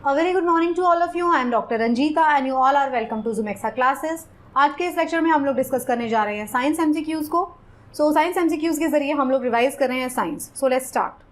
A very good morning to all of you. I am Dr. Ranjita and you all are welcome to Zumexa classes. आज के इस lecture में हम लोग discuss करने जा रहे हैं साइंस एमसीक्यूज को. साइंस एमसीक्यूज के जरिए हम लोग रिवाइज कर रहे हैं साइंस. Let's start.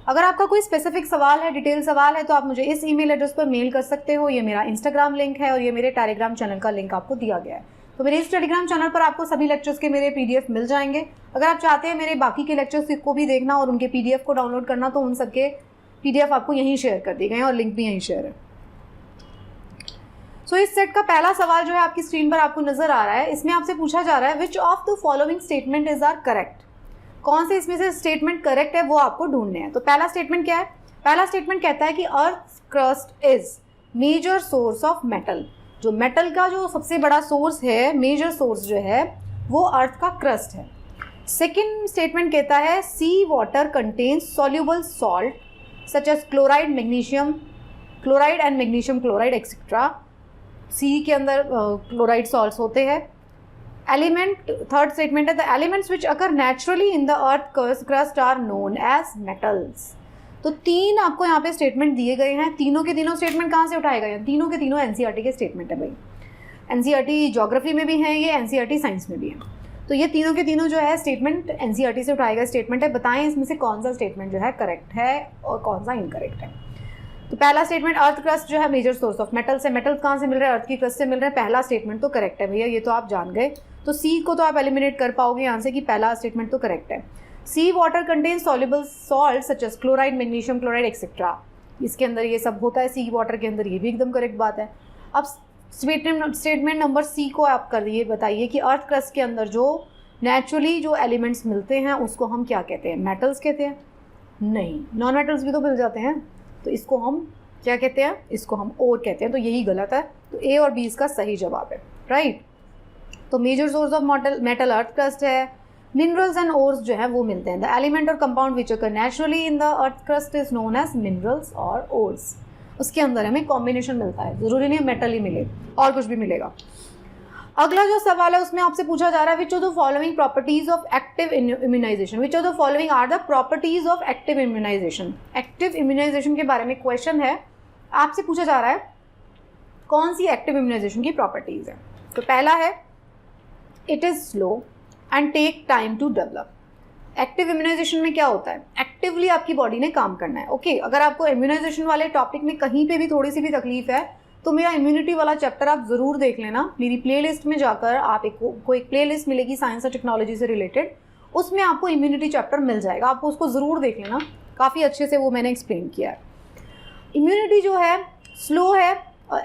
अगर आपका कोई स्पेसिफिक सवाल है, डिटेल सवाल है, तो आप मुझे इस ईमेल एड्रेस पर मेल कर सकते हो. ये मेरा इंस्टाग्राम लिंक है और ये मेरे टेलीग्राम चैनल का लिंक आपको दिया गया है. तो मेरे इस टेलीग्राम चैनल पर आपको सभी लेक्चर्स के मेरे पीडीएफ मिल जाएंगे. अगर आप चाहते हैं मेरे बाकी के लेक्चर्स को भी देखना और उनके पीडीएफ को डाउनलोड करना, तो उन सबके पीडीएफ आपको यहीं शेयर कर दिए गए हैं और लिंक भी यहीं शेयर है. इस सेट का पहला सवाल जो है आपकी स्क्रीन पर आपको नजर आ रहा है. इसमें आपसे पूछा जा रहा है which of the following statement is are correct. कौन से इसमें से स्टेटमेंट करेक्ट है वो आपको ढूंढने हैं. तो पहला स्टेटमेंट क्या है? पहला स्टेटमेंट कहता है कि earth crust is major source of metal. जो मेटल का जो सबसे बड़ा सोर्स है, मेजर सोर्स जो है, वो अर्थ का क्रस्ट है. सेकेंड स्टेटमेंट कहता है sea water contains soluble salt such as chloride, magnesium chloride and magnesium chloride etcetera. Sea के अंदर क्लोराइड सॉल्ट्स होते हैं. एलिमेंट, थर्ड स्टेटमेंट है the elements which occur naturally in the earth crust are known as metals. तो तीन आपको यहाँ पे स्टेटमेंट दिए गए हैं. तीनों के तीनों स्टेटमेंट कहाँ से उठाए गए हैं? तीनों के तीनों एनसीईआरटी के स्टेटमेंट है भाई. एनसीईआरटी ज्योग्राफी में भी है ये, एनसीईआरटी साइंस में भी है. तो ये तीनों के तीनों जो है स्टेटमेंट एनसीईआरटी से उठाए गए स्टेटमेंट है. बताएं इसमें से कौन सा स्टेटमेंट जो है करेक्ट है और कौन सा इनकरेक्ट है. तो पहला स्टेटमेंट अर्थ क्रस्ट जो है मेजर सोर्स ऑफ मेटल से. मेटल कहाँ से मिल रहा है? अर्थ की क्रस्ट से मिल रहा है. पहला स्टेटमेंट तो करेक्ट है भैया, ये तो आप जान गए. तो सी को तो आप एलिमिनेट कर पाओगे यहाँ से कि पहला स्टेटमेंट तो करेक्ट है. Sea water contains soluble salt such as chloride, magnesium chloride etcetera. इसके अंदर ये सब होता है सी वाटर के अंदर, ये भी एकदम करेक्ट बात है. अब स्टेटमेंट नंबर सी को आप करिए, बताइए कि अर्थ क्रस्ट के अंदर जो नेचुरली जो एलिमेंट्स मिलते हैं उसको हम क्या कहते हैं? मेटल्स कहते हैं? नहीं, नॉन मेटल्स भी तो मिल जाते हैं. तो इसको हम क्या कहते हैं? इसको हम ओर कहते हैं. तो यही गलत है. तो ए और बी इसका सही जवाब है. राइट. तो major source of metal earth crust है. मिनरल्स एंड ओर्स जो है वो मिलते हैं. द एलिमेंट और compound which occur naturally in the earth crust is known as minerals और ओर्स. उसके अंदर हमें कॉम्बिनेशन मिलता है, जरूरी नहीं मेटल ही मिले, और कुछ भी मिलेगा. अगला जो सवाल है उसमें आपसे पूछा जा रहा है which of the following properties of active immunization. Which of the following are the properties of active immunization. Active immunization के बारे में क्वेश्चन है, आपसे पूछा जा रहा है कौन सी एक्टिव इम्यूनाइजेशन की प्रॉपर्टीज है. तो पहला है it is slow and take time to develop. Active immunization में क्या होता है? एक्टिवली आपकी बॉडी ने काम करना है. ओके, अगर आपको इम्यूनाइजेशन वाले टॉपिक में कहीं पे भी थोड़ी सी भी तकलीफ है तो मेरा इम्यूनिटी वाला चैप्टर आप ज़रूर देख लेना. मेरी प्लेलिस्ट में जाकर आप कोई प्लेलिस्ट मिलेगी साइंस और टेक्नोलॉजी से रिलेटेड, उसमें आपको इम्यूनिटी चैप्टर मिल जाएगा. आपको उसको ज़रूर देख लेना, काफ़ी अच्छे से वो मैंने एक्सप्लेन किया है. इम्यूनिटी जो है स्लो है,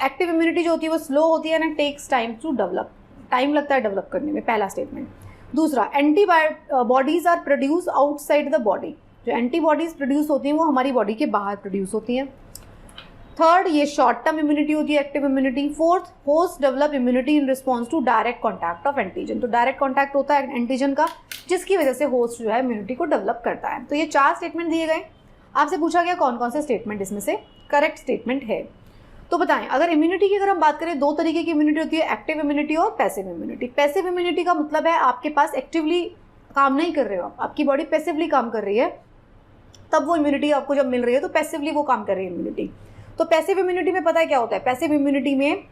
एक्टिव इम्यूनिटी जो होती है वो स्लो होती है ना, takes time to develop. Time लगता है डेवलप करने में, पहला स्टेटमेंट. दूसरा, antibodies are produce outside the body. जो एंटीबॉडीज प्रोड्यूस होती हैं वो हमारी बॉडी के बाहर प्रोड्यूस होती हैं. थर्ड, ये शॉर्ट टर्म इम्यूनिटी होती है, active immunity. Fourth, host develop immunity in response to direct contact of antigen. तो डायरेक्ट कॉन्टैक्ट होता है एंटीजन का, जिसकी वजह से होस्ट जो है इम्यूनिटी को डेवलप करता है. तो ये चार स्टेटमेंट दिए गए. आपसे पूछा गया कौन कौन से स्टेटमेंट इसमें से करेक्ट स्टेटमेंट है. तो बताएं, अगर इम्यूनिटी की अगर हम बात करें, दो तरीके की इम्यूनिटी होती है, एक्टिव इम्यूनिटी और पैसिव इम्यूनिटी. पैसिव इम्यूनिटी का मतलब है आपके पास एक्टिवली काम नहीं कर रहे हो, आपकी बॉडी पैसिवली काम कर रही है, तब वो इम्यूनिटी आपको जब मिल रही है तो पैसिवली वो काम कर रही है इम्यूनिटी. तो पैसिव इम्यूनिटी में पता है क्या होता है? पैसिव इम्यूनिटी में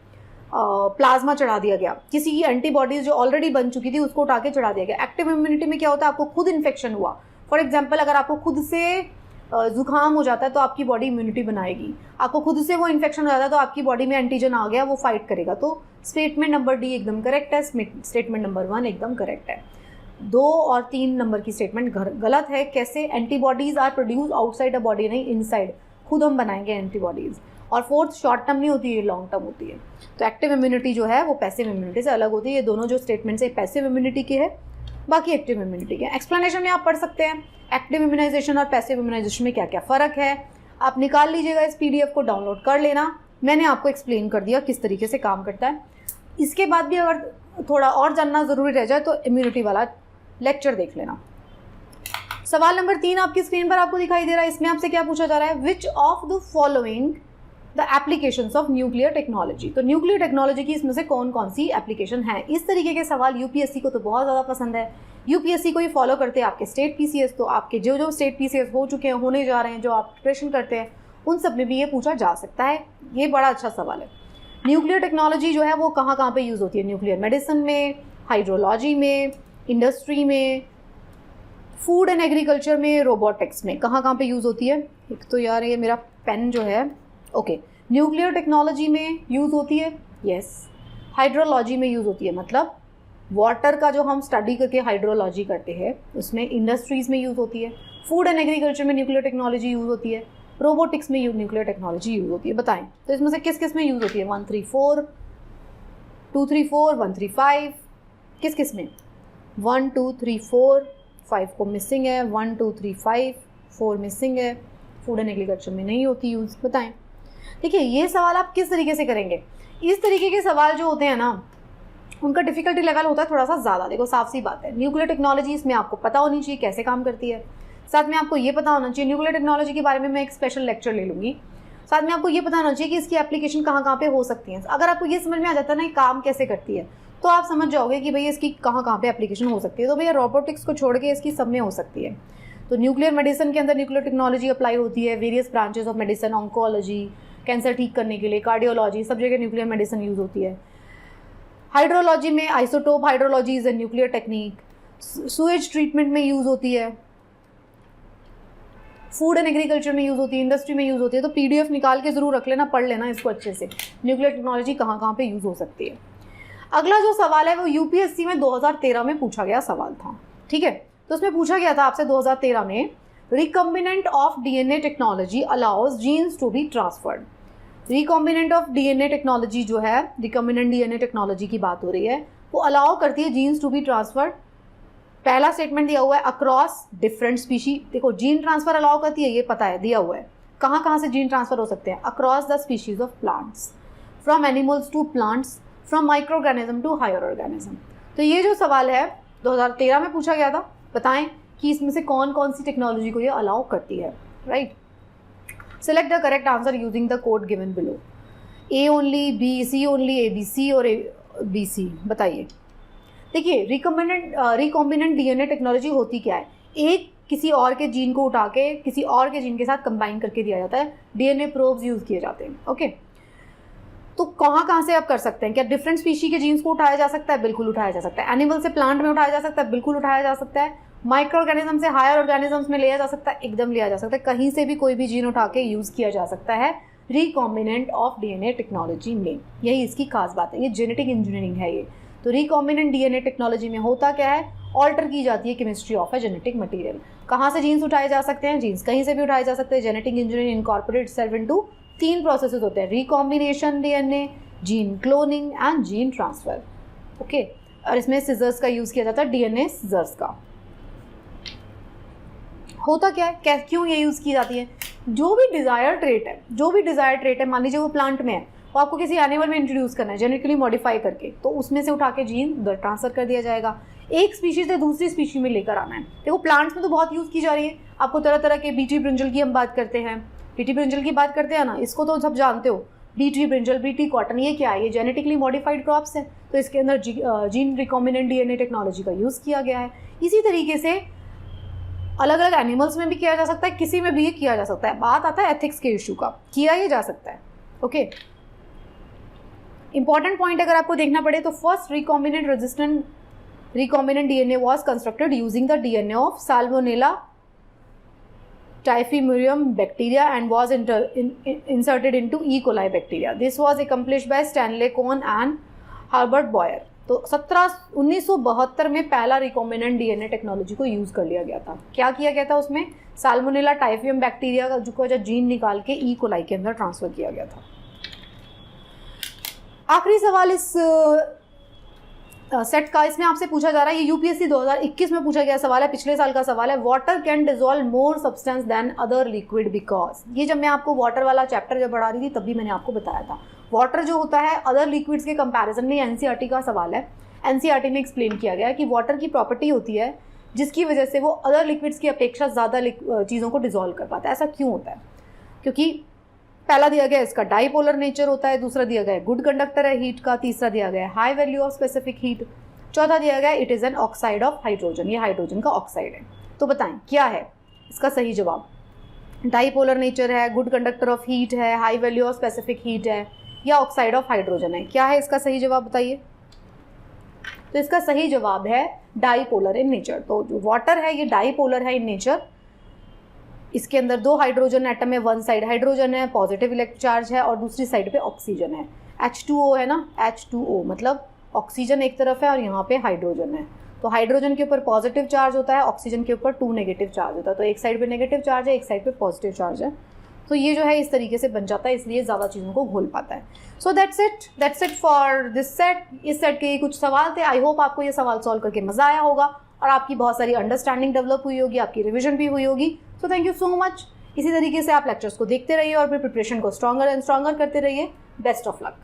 प्लाज्मा चढ़ा दिया गया, किसी की एंटीबॉडीज जो ऑलरेडी बन चुकी थी उसको उठा के चढ़ा दिया गया. एक्टिव इम्यूनिटी में क्या होता है? आपको खुद इन्फेक्शन हुआ, फॉर एग्जाम्पल अगर आपको खुद से जुकाम हो जाता है तो आपकी बॉडी इम्यूनिटी बनाएगी. आपको खुद से वो इन्फेक्शन हो जाता है तो आपकी बॉडी में एंटीजन आ गया, वो फाइट करेगा. तो स्टेटमेंट नंबर डी एकदम करेक्ट है. स्टेटमेंट नंबर 1 एकदम करेक्ट है. 2 और 3 नंबर की स्टेटमेंट गलत है. कैसे? Antibodies are produce outside the body, नहीं इनसाइड, खुद हम बनाएंगे एंटीबॉडीज. और फोर्थ, शॉर्ट टर्म नहीं होती है, लॉन्ग टर्म होती है. तो एक्टिव इम्यूनिटी जो है वो पैसिव इम्यूनिटी से अलग होती है. ये दोनों जो स्टेटमेंट्स है पैसिव इम्यूनिटी के है, बाकी एक्टिव इम्यूनिटी के. एक्सप्लेनेशन में आप पढ़ सकते हैं एक्टिव इम्यूनाइजेशन और पैसिव इम्यूनाइजेशन में क्या क्या फ़र्क है. आप निकाल लीजिएगा, इस पीडीएफ को डाउनलोड कर लेना. मैंने आपको एक्सप्लेन कर दिया किस तरीके से काम करता है. इसके बाद भी अगर थोड़ा और जानना ज़रूरी रह जाए तो इम्यूनिटी वाला लेक्चर देख लेना. सवाल नंबर 3 आपकी स्क्रीन पर आपको दिखाई दे रहा है. इसमें आपसे क्या पूछा जा रहा है? Which of the following the applications of nuclear technology. तो न्यूक्लियर टेक्नोलॉजी की इसमें से कौन कौन सी एप्लीकेशन है? इस तरीके के सवाल यूपीएससी को तो बहुत ज़्यादा पसंद है. यूपीएससी को ही फॉलो करते हैं आपके स्टेट पीसीएस. तो आपके जो जो स्टेट पीसीएस हो चुके हैं, होने जा रहे हैं, जो आप प्रिपरेशन करते हैं, उन सब में भी ये पूछा जा सकता है। ये बड़ा अच्छा सवाल है। न्यूक्लियर टेक्नोलॉजी जो है वो कहाँ कहाँ पे यूज़ होती है? न्यूक्लियर मेडिसिन में, हाइड्रोलॉजी में, इंडस्ट्री में, फूड एंड एग्रीकल्चर में, रोबोटिक्स में, कहाँ कहाँ पे यूज़ होती है? एक तो यार ये मेरा पेन जो है, ओके, न्यूक्लियर टेक्नोलॉजी में यूज़ होती है, यस। हाइड्रोलॉजी में यूज़ होती है, मतलब वाटर का जो हम स्टडी करके हाइड्रोलॉजी करते हैं उसमें। इंडस्ट्रीज़ में यूज़ होती है। फूड एंड एग्रीकल्चर में न्यूक्लियर टेक्नोलॉजी यूज़ होती है। रोबोटिक्स में न्यूक्लियर टेक्नोलॉजी यूज़ होती है। बताएं तो इसमें से किस किस में यूज़ होती है? 134, 234, 135, किस किस में? 1 2 3 4, 5 को मिसिंग है, 1 2 3 5, 4 मिसिंग है। फूड एंड एग्रीकल्चर में नहीं होती यूज़। बताएं। देखिए ये सवाल आप किस तरीके से करेंगे? इस तरीके के सवाल जो होते हैं ना, उनका डिफिकल्टी लेवल होता है थोड़ा सा ज़्यादा। देखो साफ सी बात है, न्यूक्लियर टेक्नोलॉजी इसमें आपको पता होनी चाहिए कैसे काम करती है। साथ में आपको ये पता होना चाहिए, न्यूक्लियर टेक्नोलॉजी के बारे में मैं एक स्पेशल लेक्चर ले लूँगी। साथ में आपको ये पता होना चाहिए कि इसकी एप्लीकेशन कहाँ कहाँ पे हो सकती है। अगर आपको ये समझ में आ जाता है ना काम कैसे करती है, तो आप समझ जाओगे कि भैया इसकी कहाँ कहाँ पे एप्लीकेशन हो सकती है। तो भैया रोबोटिक्स को छोड़ के इसकी सब में हो सकती है। तो न्यूक्लियर मेडिसिन के अंदर न्यूक्लियर टेक्नोलॉजी अप्लाई होती है। Various branches of medicine, oncology, cancer ठीक करने के लिए, कार्डियोलॉजी, सब जगह न्यूक्लियर मेडिसिन यूज़ होती है। हाइड्रोलॉजी में isotope hydrology is a nuclear technique. Sewage treatment में यूज़ होती है। फूड एंड एग्रीकल्चर में यूज़ होती है, इंडस्ट्री में यूज़ होती है। तो पीडीएफ निकाल के ज़रूर रख लेना, पढ़ लेना इसको अच्छे से, न्यूक्लियर टेक्नोलॉजी कहाँ कहाँ पे यूज़ हो सकती है। अगला जो सवाल है वो यूपीएससी में 2013 में पूछा गया सवाल था, ठीक है। तो उसमें पूछा गया था आपसे 2013 में, recombinant of DNA technology allows genes to be transferred. Recombinant of DNA technology जो है, रिकॉम्बिनेंट डीएनए टेक्नोलॉजी की बात हो रही है, वो अलाउ करती है जीन्स टू बी ट्रांसफर्ड। पहला स्टेटमेंट दिया हुआ है अक्रॉस डिफरेंट स्पीशी। देखो जीन ट्रांसफर अलाउ करती है, ये पता है, दिया हुआ है। कहाँ कहाँ से जीन ट्रांसफर हो सकते हैं? Across the species of plants, from animals to plants, from micro organism to higher organism. तो ये जो सवाल है 2013 में पूछा गया था। बताएं कि इसमें से कौन कौन सी टेक्नोलॉजी को ये अलाउ करती है, right. Select the correct answer using the code given below. A only, B, C only, A B C और ए बी सी। बताइए। देखिए रिकॉम्बिनेंट डीएनए टेक्नोलॉजी होती क्या है? एक किसी और के जीन को उठा के किसी और के जीन के साथ कंबाइन करके दिया जाता है। डीएनए प्रोब्स यूज़ किए जाते हैं, ओके। तो कहाँ कहाँ से आप कर सकते हैं? क्या डिफरेंट स्पीशी के जीन्स को उठाया जा सकता है? बिल्कुल उठाया जा सकता है। एनिमल से प्लांट में उठाया जा सकता है? बिल्कुल उठाया जा सकता है। माइक्रो ऑर्गेनिज्म से हायर ऑर्गेनिजम्स में लिया जा सकता है? एकदम लिया जा सकता है। कहीं से भी कोई भी जीन उठा के यूज़ किया जा सकता है रिकॉम्बिनेंट ऑफ डीएनए टेक्नोलॉजी में। यही इसकी खास बात है, ये जेनेटिक इंजीनियरिंग है ये। तो रिकॉम्बिनेंट डीएनए टेक्नोलॉजी में होता क्या है? ऑल्टर की जाती है chemistry of a genetic material. कहाँ से जीन्स उठाए जा सकते हैं? जीन्स कहीं से भी उठाए जा सकते हैं। Genetic engineering incorporate self into 3 processes होते हैं, recombination DNA, gene cloning and gene transfer, okay. और इसमें सिजर्स का यूज़ किया जाता है, डीएनए सिजर्स का। होता क्या है, क्यों ये यूज़ की जाती है? जो भी डिज़ायर ट्रेट है, मान लीजिए वो प्लांट में है, वो आपको किसी एनिमल में इंट्रोड्यूस करना है जेनेटिकली मॉडिफाई करके, तो उसमें से उठा के जीन उधर ट्रांसफर कर दिया जाएगा। एक स्पीशीज से दूसरी स्पीशी में लेकर आना है। देखो प्लांट्स में तो बहुत यूज़ की जा रही है। आपको तरह तरह के बीटी ब्रिंजल की हम बात करते हैं, बीटी ब्रिंजल की बात करते हैं ना, इसको तो सब जानते हो। बीटी ब्रिंजल, बीटी कॉटन, ये क्या है? ये जेनेटिकली मॉडिफाइड क्रॉप्स है। तो इसके अंदर जीन रिकॉम्बिनेंट डीएनए टेक्नोलॉजी का यूज़ किया गया है। इसी तरीके से अलग अलग एनिमल्स में भी किया जा सकता है, किसी में भी ये किया जा सकता है। बात आता है एथिक्स के इशू का, किया ही जा सकता है, ओके। इंपॉर्टेंट पॉइंट अगर आपको देखना पड़े तो first recombinant DNA was constructed using the DNA of Salmonella typhimurium bacteria and was inserted into E. coli bacteria. This was accomplished by Stanley Cohen and Herbert Boyer. तो 1972 में पहला recombinant DNA technology को use कर लिया गया था। क्या किया गया था उसमें? साल्मोनेला टाइफियम बैक्टीरिया का जो जीन निकाल के ई कोलाई के अंदर ट्रांसफर किया गया था। आखिरी सवाल इस सेट का, इसमें आपसे पूछा जा रहा है, ये यूपीएससी 2021 में पूछा गया सवाल है, पिछले साल का सवाल है। Water can dissolve more substance than other liquid because. ये जब मैं आपको वाटर वाला चैप्टर जब पढ़ा रही थी तब भी मैंने आपको बताया था, वाटर जो होता है अदर लिक्विड्स के कंपैरिजन में, एनसीईआरटी का सवाल है। एनसीईआरटी में एक्सप्लेन किया गया है कि वाटर की प्रॉपर्टी होती है जिसकी वजह से वो अदर लिक्विड्स की अपेक्षा ज़्यादा चीज़ों को डिजोल्व कर पाता है। ऐसा क्यों होता है? क्योंकि पहला दिया गया इसका डाईपोलर नेचर होता है, दूसरा दिया गया गुड कंडक्टर है हीट का, तीसरा दिया गया है high value of specific heat, चौथा दिया गया it is an oxide of hydrogen, ये हाइड्रोजन का ऑक्साइड है। तो बताएं क्या है इसका सही जवाब? डाईपोलर नेचर है, गुड कंडक्टर ऑफ हीट है, high value of specific heat है, या ऑक्साइड ऑफ हाइड्रोजन है? क्या है इसका सही जवाब बताइए? तो इसका सही जवाब है डाईपोलर इन नेचर। तो जो वाटर है ये डाईपोलर है इन नेचर। इसके अंदर 2 हाइड्रोजन एटम है, वन साइड हाइड्रोजन है, पॉजिटिव इलेक्ट्रिक चार्ज है, और दूसरी साइड पे ऑक्सीजन है। H2O है ना, H2O मतलब ऑक्सीजन एक तरफ है और यहाँ पे हाइड्रोजन है। तो हाइड्रोजन के ऊपर पॉजिटिव चार्ज होता है, ऑक्सीजन के ऊपर 2 नेगेटिव चार्ज होता है। तो एक साइड पे नेगेटिव चार्ज है, एक साइड पे पॉजिटिव चार्ज है। तो ये जो है इस तरीके से बन जाता है, इसलिए ज़्यादा चीज़ों को घोल पाता है। So that's it for this set. इस सेट के कुछ सवाल थे। आई होप आपको ये सवाल सॉल्व करके मज़ा आया होगा और आपकी बहुत सारी अंडरस्टैंडिंग डेवलप हुई होगी, आपकी रिविजन भी हुई होगी। So thank you so much. इसी तरीके से आप लेक्चर्स को देखते रहिए और फिर प्रिपरेशन को स्ट्रॉन्गर एंड स्ट्रॉन्गर करते रहिए। Best of luck.